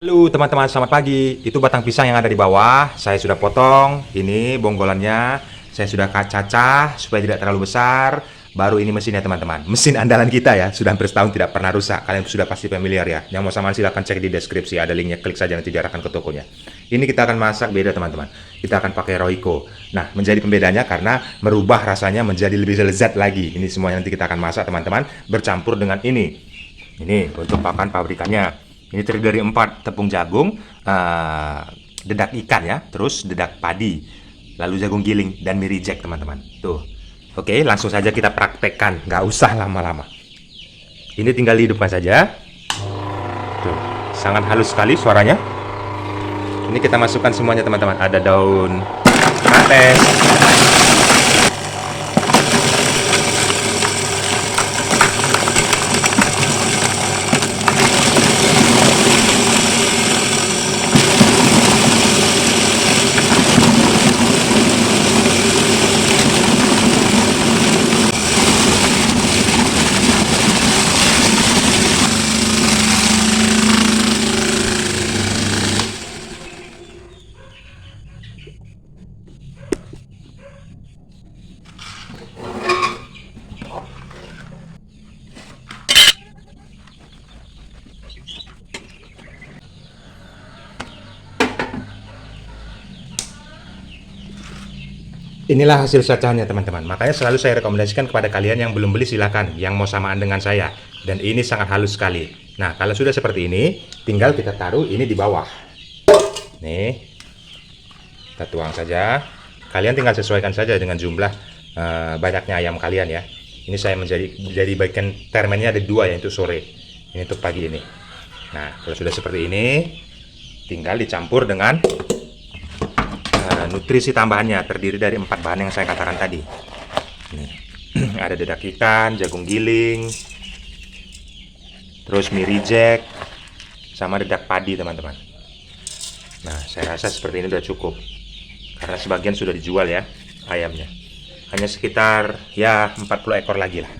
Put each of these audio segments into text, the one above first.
Halo teman-teman, selamat pagi. Itu batang pisang yang ada di bawah. Saya sudah potong. Ini bonggolannya. Saya sudah cacah supaya tidak terlalu besar. Baru ini mesinnya teman-teman. Mesin andalan kita ya. Sudah hampir setahun tidak pernah rusak. Kalian sudah pasti familiar ya. Yang mau samaan silahkan cek di deskripsi. Ada linknya, klik saja nanti diarahkan ke tokonya. Ini kita akan masak beda teman-teman. Kita akan pakai Royco. Nah, menjadi pembedanya karena merubah rasanya menjadi lebih lezat lagi. Ini semuanya nanti kita akan masak teman-teman. Bercampur dengan ini. Ini untuk pakan pabrikannya. Ini terdiri dari 4 tepung jagung, dedak ikan ya, terus dedak padi, lalu jagung giling dan mie reject teman-teman. Tuh, oke, langsung saja kita praktekkan, nggak usah lama-lama. Ini tinggal dihidupkan saja. Tuh, sangat halus sekali suaranya. Ini kita masukkan semuanya teman-teman. Ada daun kates. Inilah hasil cacahannya teman-teman. Makanya selalu saya rekomendasikan kepada kalian yang belum beli silakan, yang mau samaan dengan saya. Dan ini sangat halus sekali. Nah, kalau sudah seperti ini, tinggal kita taruh ini di bawah. Nih, kita tuang saja. Kalian tinggal sesuaikan saja dengan jumlah banyaknya ayam kalian ya. Ini saya menjadi bagian termennya ada 2 yaitu sore. Ini untuk pagi ini. Nah, kalau sudah seperti ini, tinggal dicampur dengan nutrisi tambahannya terdiri dari 4 bahan yang saya katakan tadi. Nih, ada dedak ikan, jagung giling, terus mie reject, sama dedak padi teman-teman. Nah, saya rasa seperti ini sudah cukup karena sebagian sudah dijual ya ayamnya. Hanya sekitar ya 40 ekor lagi lah.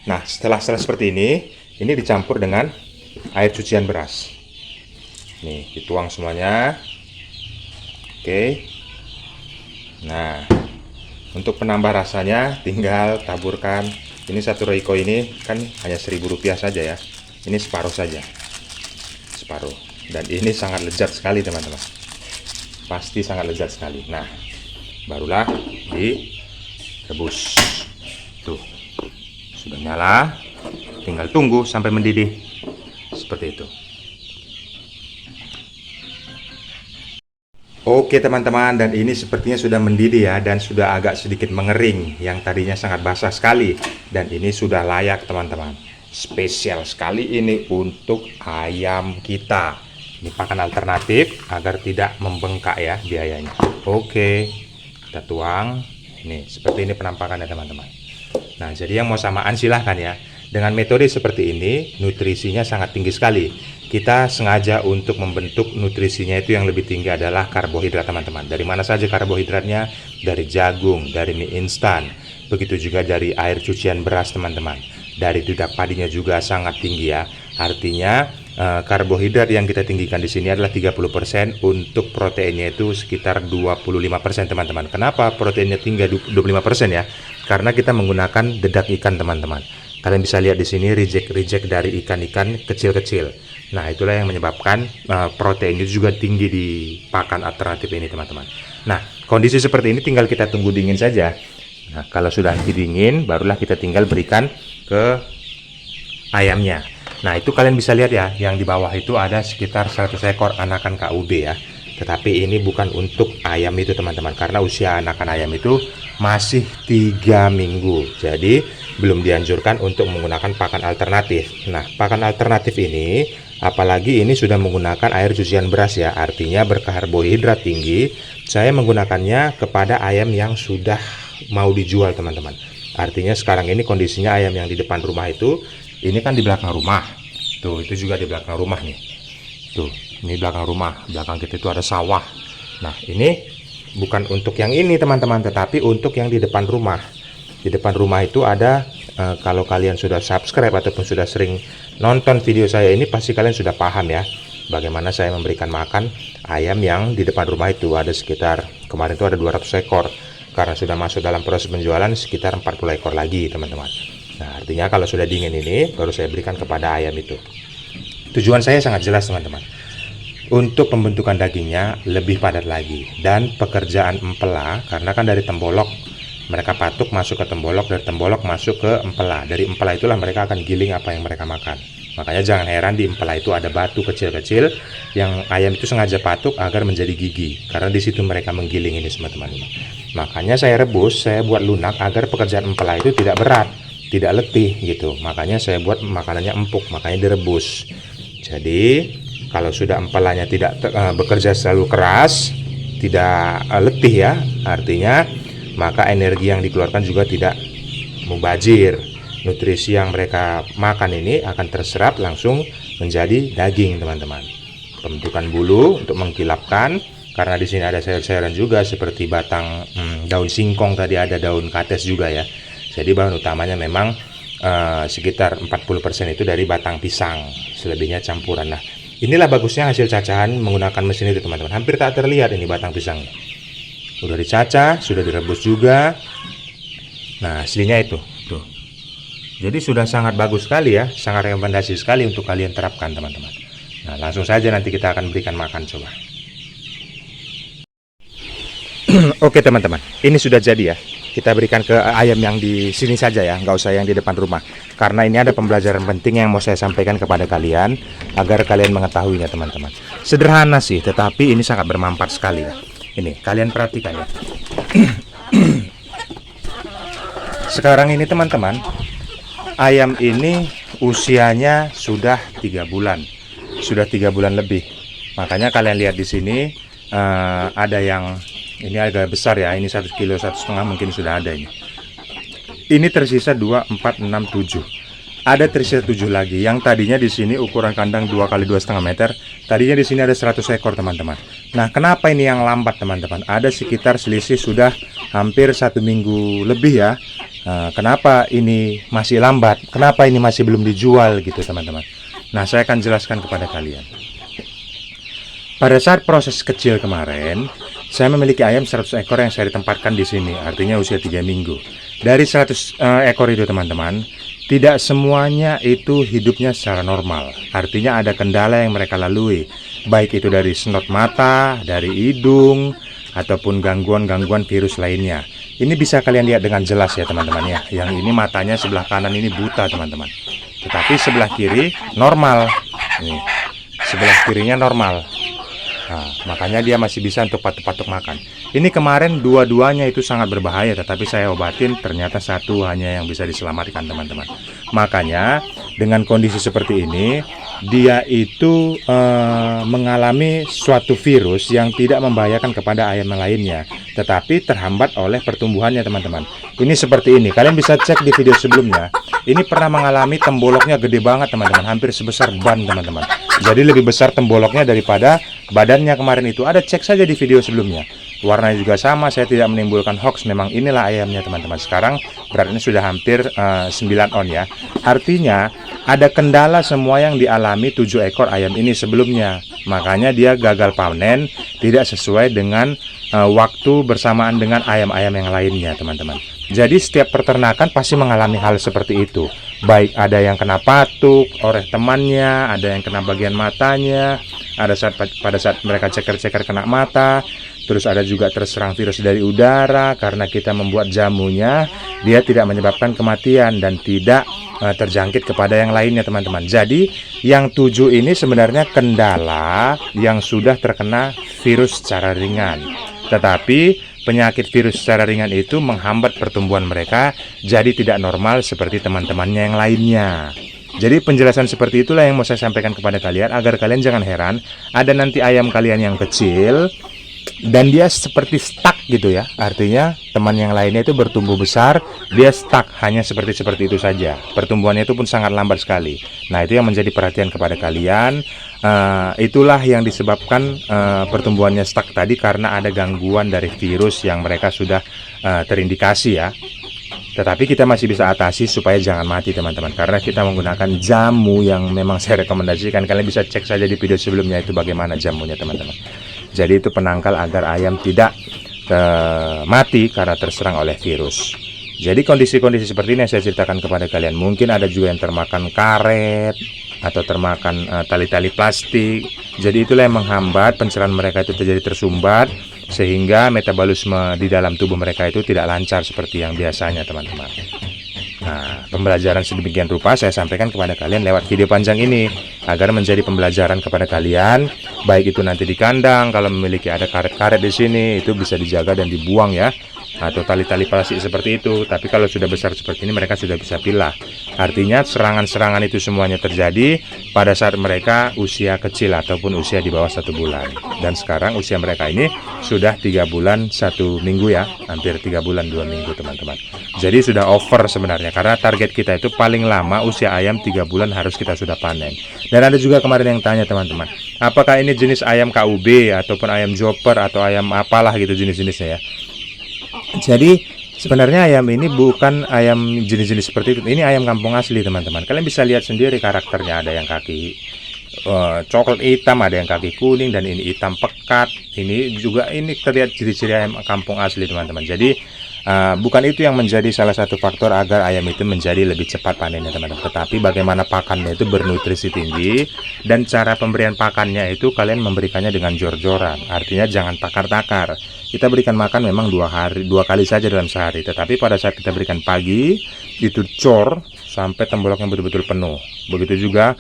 Nah, setelah seperti ini dicampur dengan air cucian beras. Nih, dituang semuanya. Oke. Nah, untuk penambah rasanya tinggal taburkan. Ini satu Royco ini kan hanya Rp1.000 saja ya. Ini separuh saja, separuh. Dan ini sangat lezat sekali teman-teman. Pasti sangat lezat sekali. Nah, barulah direbus. Tuh, sudah nyala. Tinggal tunggu sampai mendidih. Seperti itu. Oke teman-teman, dan ini sepertinya sudah mendidih ya, dan sudah agak sedikit mengering. Yang tadinya sangat basah sekali. Dan ini sudah layak teman-teman. Spesial sekali ini untuk ayam kita. Ini pakan alternatif agar tidak membengkak ya biayanya. Oke, kita tuang. Nih, seperti ini penampakannya teman-teman. Nah, jadi yang mau samaan silahkan ya. Dengan metode seperti ini, nutrisinya sangat tinggi sekali. Kita sengaja untuk membentuk nutrisinya itu yang lebih tinggi adalah karbohidrat teman-teman. Dari mana saja karbohidratnya? Dari jagung, dari mie instan. Begitu juga dari air cucian beras teman-teman. Dari dedak padinya juga sangat tinggi ya. Artinya karbohidrat yang kita tinggikan di sini adalah 30%, untuk proteinnya itu sekitar 25% teman-teman. Kenapa proteinnya tinggi 25% ya? Karena kita menggunakan dedak ikan teman-teman. Kalian bisa lihat di sini reject dari ikan-ikan kecil-kecil. Nah, itulah yang menyebabkan protein itu juga tinggi di pakan alternatif ini teman-teman. Nah, kondisi seperti ini tinggal kita tunggu dingin saja. Nah, kalau sudah dingin, barulah kita tinggal berikan ke ayamnya. Nah, itu kalian bisa lihat ya, yang di bawah itu ada sekitar 100 ekor anakan KUB ya. Tetapi ini bukan untuk ayam itu teman-teman, karena usia anakan ayam itu masih 3 minggu. Jadi belum dianjurkan untuk menggunakan pakan alternatif. Nah, pakan alternatif ini, apalagi ini sudah menggunakan air cucian beras ya, artinya berkarbohidrat tinggi. Saya menggunakannya kepada ayam yang sudah mau dijual teman-teman. Artinya sekarang ini kondisinya ayam yang di depan rumah itu, ini kan di belakang rumah. Tuh, itu juga di belakang rumah nih. Tuh, ini belakang rumah. Belakang kita itu ada sawah. Nah, ini bukan untuk yang ini teman-teman, tetapi untuk yang di depan rumah. Di depan rumah itu ada, kalau kalian sudah subscribe ataupun sudah sering nonton video saya ini, pasti kalian sudah paham ya. bagaimana saya memberikan makan ayam yang di depan rumah itu. Ada sekitar, kemarin itu ada 200 ekor. Karena sudah masuk dalam proses penjualan sekitar 40 ekor lagi teman-teman. Nah, artinya kalau sudah dingin ini baru saya berikan kepada ayam itu. Tujuan saya sangat jelas teman-teman, untuk pembentukan dagingnya lebih padat lagi. Dan pekerjaan empela, karena kan dari tembolok mereka patuk masuk ke tembolok, dari tembolok masuk ke empela, dari empela itulah mereka akan giling apa yang mereka makan. Makanya jangan heran di empela itu ada batu kecil-kecil yang ayam itu sengaja patuk agar menjadi gigi, karena di situ mereka menggiling ini teman-teman. Makanya saya rebus, saya buat lunak agar pekerjaan empela itu tidak berat, tidak letih gitu. Makanya saya buat makanannya empuk, makanya direbus. Jadi kalau sudah empelanya tidak bekerja selalu keras, tidak letih ya, artinya maka energi yang dikeluarkan juga tidak mubazir. Nutrisi yang mereka makan ini akan terserap langsung menjadi daging teman-teman. Pembentukan bulu untuk mengkilapkan, karena di sini ada sayur-sayuran juga seperti batang daun singkong, tadi ada daun kates juga ya. Jadi bahan utamanya memang sekitar 40% itu dari batang pisang, selebihnya campuran. Nah, inilah bagusnya hasil cacahan menggunakan mesin itu teman-teman. Hampir tak terlihat ini batang pisangnya. Sudah dicacah, sudah direbus juga. Nah, aslinya itu tuh. Jadi sudah sangat bagus sekali ya, sangat rekomendasi sekali untuk kalian terapkan teman-teman. Nah, langsung saja nanti kita akan berikan makan coba. Oke teman-teman, ini sudah jadi ya. Kita berikan ke ayam yang di sini saja ya, nggak usah yang di depan rumah. Karena ini ada pembelajaran penting yang mau saya sampaikan kepada kalian, agar kalian mengetahuinya teman-teman. Sederhana sih, tetapi ini sangat bermanfaat sekali ya. Ini, kalian perhatikan ya. Sekarang ini teman-teman, ayam ini usianya sudah 3 bulan. Sudah 3 bulan lebih. Makanya kalian lihat di sini ada yang ini agak besar ya, ini 1,5 kilo mungkin sudah ada ini. Ini tersisa 2, 4, 6, 7. Ada tersisa 7 lagi. Yang tadinya di sini ukuran kandang 2 kali 2,5 meter. Tadinya di sini ada 100 ekor teman-teman. Nah, kenapa ini yang lambat teman-teman? Ada sekitar selisih sudah hampir 1 minggu lebih ya. Kenapa ini masih lambat? Kenapa ini masih belum dijual gitu teman-teman? Nah, saya akan jelaskan kepada kalian. Pada saat proses kecil kemarin, saya memiliki ayam 100 ekor yang saya ditempatkan di sini, artinya usia 3 minggu. Dari 100 ekor itu teman-teman, tidak semuanya itu hidupnya secara normal. Artinya ada kendala yang mereka lalui, baik itu dari snot mata, dari hidung, ataupun gangguan-gangguan virus lainnya. Ini bisa kalian lihat dengan jelas ya teman-teman ya. Yang ini matanya sebelah kanan ini buta teman-teman. Tetapi sebelah kiri normal. Nih, sebelah kirinya normal. Nah, makanya dia masih bisa untuk patuk-patuk makan. Ini kemarin dua-duanya itu sangat berbahaya, tetapi saya obatin, ternyata satu hanya yang bisa diselamatkan teman-teman. Makanya dengan kondisi seperti ini, dia itu mengalami suatu virus yang tidak membahayakan kepada ayam yang lainnya, tetapi terhambat oleh pertumbuhannya teman-teman. Ini seperti ini, kalian bisa cek di video sebelumnya. Ini pernah mengalami temboloknya gede banget teman-teman, hampir sebesar ban teman-teman. Jadi lebih besar temboloknya daripada badannya kemarin itu. Ada, cek saja di video sebelumnya. Warnanya juga sama, saya tidak menimbulkan hoax. Memang inilah ayamnya teman-teman. Sekarang beratnya sudah hampir 9 on ya. Artinya ada kendala semua yang dialami 7 ekor ayam ini sebelumnya. Makanya dia gagal panen, tidak sesuai dengan waktu bersamaan dengan ayam-ayam yang lainnya teman-teman. Jadi setiap peternakan pasti mengalami hal seperti itu. Baik ada yang kena patuk oleh temannya, ada yang kena bagian matanya, ada pada saat mereka ceker-ceker kena mata. Terus ada juga terserang virus dari udara, karena kita membuat jamunya, dia tidak menyebabkan kematian dan tidak terjangkit kepada yang lainnya teman-teman. Jadi yang 7 ini sebenarnya kendala yang sudah terkena virus secara ringan. Tetapi penyakit virus secara ringan itu menghambat pertumbuhan mereka, jadi tidak normal seperti teman-temannya yang lainnya. Jadi penjelasan seperti itulah yang mau saya sampaikan kepada kalian, agar kalian jangan heran ada nanti ayam kalian yang kecil dan dia seperti stuck gitu ya. Artinya teman yang lainnya itu bertumbuh besar, dia stuck hanya seperti itu saja. Pertumbuhannya itu pun sangat lambat sekali. Nah, itu yang menjadi perhatian kepada kalian. Itulah yang disebabkan pertumbuhannya stuck tadi, karena ada gangguan dari virus yang mereka sudah terindikasi ya. Tetapi kita masih bisa atasi supaya jangan mati teman-teman, karena kita menggunakan jamu yang memang saya rekomendasikan. Kalian bisa cek saja di video sebelumnya itu bagaimana jamunya teman-teman. Jadi itu penangkal agar ayam tidak mati karena terserang oleh virus. Jadi kondisi-kondisi seperti ini yang saya ceritakan kepada kalian. Mungkin ada juga yang termakan karet atau termakan tali-tali plastik. Jadi itulah yang menghambat pencernaan mereka itu terjadi tersumbat, sehingga metabolisme di dalam tubuh mereka itu tidak lancar seperti yang biasanya teman-teman. Nah, pembelajaran sedemikian rupa saya sampaikan kepada kalian lewat video panjang ini agar menjadi pembelajaran kepada kalian, baik itu nanti di kandang kalau memiliki ada karet-karet di sini itu bisa dijaga dan dibuang ya, atau tali-tali plastik seperti itu. Tapi kalau sudah besar seperti ini mereka sudah bisa pilah. Artinya serangan-serangan itu semuanya terjadi pada saat mereka usia kecil ataupun usia di bawah 1 bulan. Dan sekarang usia mereka ini sudah 3 bulan 1 minggu ya, hampir 3 bulan 2 minggu teman-teman. Jadi sudah over sebenarnya, karena target kita itu paling lama usia ayam 3 bulan harus kita sudah panen. Dan ada juga kemarin yang tanya teman-teman, apakah ini jenis ayam KUB ataupun ayam joper atau ayam apalah gitu jenis-jenisnya ya. Jadi sebenarnya ayam ini bukan ayam jenis-jenis seperti itu. Ini ayam kampung asli teman-teman. Kalian bisa lihat sendiri karakternya, ada yang kaki coklat hitam, ada yang kaki kuning, dan ini hitam pekat. Ini juga ini terlihat ciri-ciri ayam kampung asli teman-teman. Jadi bukan itu yang menjadi salah satu faktor agar ayam itu menjadi lebih cepat panennya teman-teman. Tetapi bagaimana pakannya itu bernutrisi tinggi, dan cara pemberian pakannya itu kalian memberikannya dengan jor-joran. Artinya jangan takar-takar. Kita berikan makan memang 2 kali saja dalam sehari. Tetapi pada saat kita berikan pagi itu cor sampai temboloknya betul-betul penuh. Begitu juga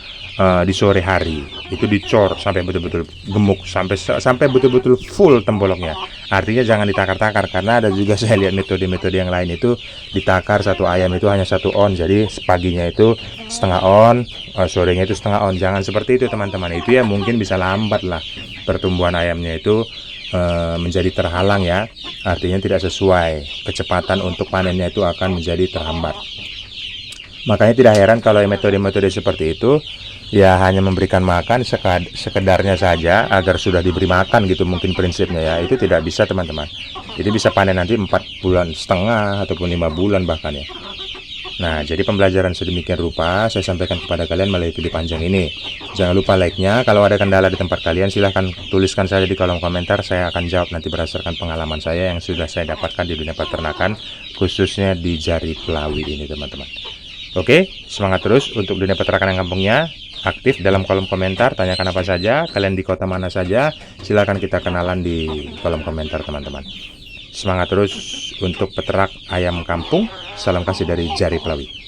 di sore hari itu dicor sampai betul-betul gemuk, sampai betul-betul full temboloknya. Artinya jangan ditakar-takar, karena ada juga saya lihat metode-metode yang lain itu ditakar satu ayam itu hanya 1 on. Jadi paginya itu setengah on, sorenya itu setengah on. Jangan seperti itu teman-teman. Itu ya mungkin bisa lambat lah pertumbuhan ayamnya itu menjadi terhalang ya. Artinya tidak sesuai, kecepatan untuk panennya itu akan menjadi terhambat. Makanya tidak heran kalau metode-metode seperti itu ya hanya memberikan makan sekedarnya saja agar sudah diberi makan gitu mungkin prinsipnya ya. Itu tidak bisa teman-teman. Jadi bisa panen nanti 4,5 bulan ataupun 5 bulan bahkan ya. Nah, jadi pembelajaran sedemikian rupa saya sampaikan kepada kalian melalui video panjang ini. Jangan lupa like-nya. Kalau ada kendala di tempat kalian silahkan tuliskan saja di kolom komentar. Saya akan jawab nanti berdasarkan pengalaman saya yang sudah saya dapatkan di dunia peternakan, khususnya di Jari Pelawi ini teman-teman. Oke, semangat terus untuk dunia peternakan yang kampungnya. Aktif dalam kolom komentar, tanyakan apa saja, kalian di kota mana saja, silahkan kita kenalan di kolom komentar teman-teman. Semangat terus untuk peternak ayam kampung. Salam kasih dari Jari Pelawi.